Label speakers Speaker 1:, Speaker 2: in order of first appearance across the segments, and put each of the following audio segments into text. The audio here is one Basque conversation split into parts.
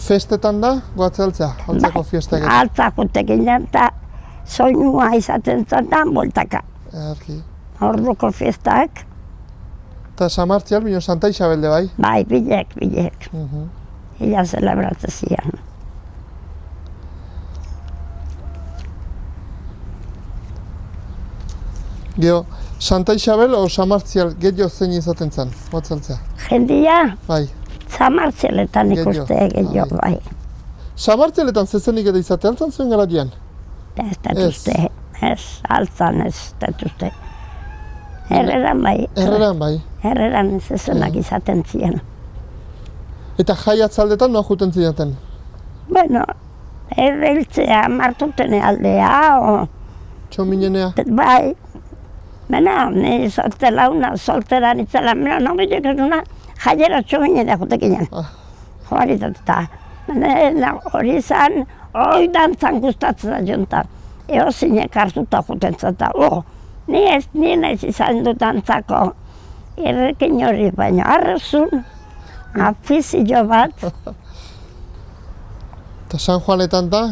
Speaker 1: Festetan da, goatzeltza, altzako fiestak.
Speaker 2: Altzako tekinan eta soinua izaten zen boltaka.
Speaker 1: Erki.
Speaker 2: Orduko festak.
Speaker 1: Eta Samartzial, bino Santa Isabelde bai?
Speaker 2: Bai, bilek. Ila zelebratzen zian.
Speaker 1: Gero, Santa Isabel o Samartzial gehiago zein izaten zen, goatzeltza?
Speaker 2: Jendia,
Speaker 1: Bai.
Speaker 2: Samartzialetan ikuste gehiago bai.
Speaker 1: Samartzialetan zezenik eta izate altzan zuen garadian?
Speaker 2: Ez uste, ez, altzan ez uste. Herreran bai.
Speaker 1: Herreran bai.
Speaker 2: Herreran zezenak izaten zian.
Speaker 1: Eta jai atzaldetan noa juten zinaten?
Speaker 2: Bueno, erreiltzea, martutene aldea, o...
Speaker 1: Txominenea?
Speaker 2: Bai. Bena, ni soltera nitzela, jaiera txominenea jutekinan. Hori eta. Hori izan, hori dantzan gustatzen da juntan. Eo zinek hartuta juten zata. Ni nahiz izan du dantzako. Errekin hori baina arrezun, afizio bat.
Speaker 1: Eta San Juanetan da,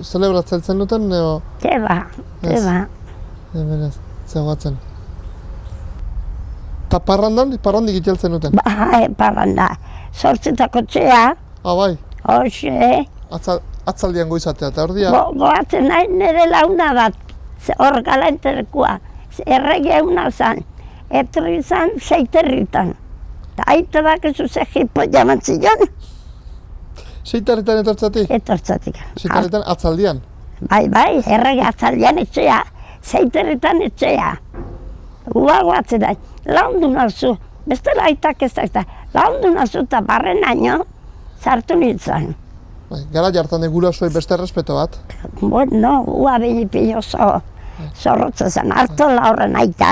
Speaker 1: zelebratzen zen duten, neo?
Speaker 2: Eba.
Speaker 1: Hemenez, zegoatzen. Eta parrandik iteltzen duten?
Speaker 2: Bai, parranda. Zortzitako txea.
Speaker 1: Bai.
Speaker 2: Hoxe.
Speaker 1: Atzaldian goizatea, eta hor dia?
Speaker 2: Goatzen nahi nire launa bat, hor galanterekua. Errege euna zan. Etorri zan, seiterritan. Eta aita bakizu ze jipo jaman zion.
Speaker 1: Seiterritan etortzatik?
Speaker 2: Etortzatik.
Speaker 1: Seiterritan atzaldian?
Speaker 2: Bai, errege atzaldian etxea. Seiterritan etxea. Gua goatzen da, laundu nazu. Bestela aitak ez da, laundu nazu eta barrenaino sartu nintzen.
Speaker 1: Gara jartan de gurasoi beste errespeto bat?
Speaker 2: Bueno, ua binipi oso zorrotza zen, hartu horren aita.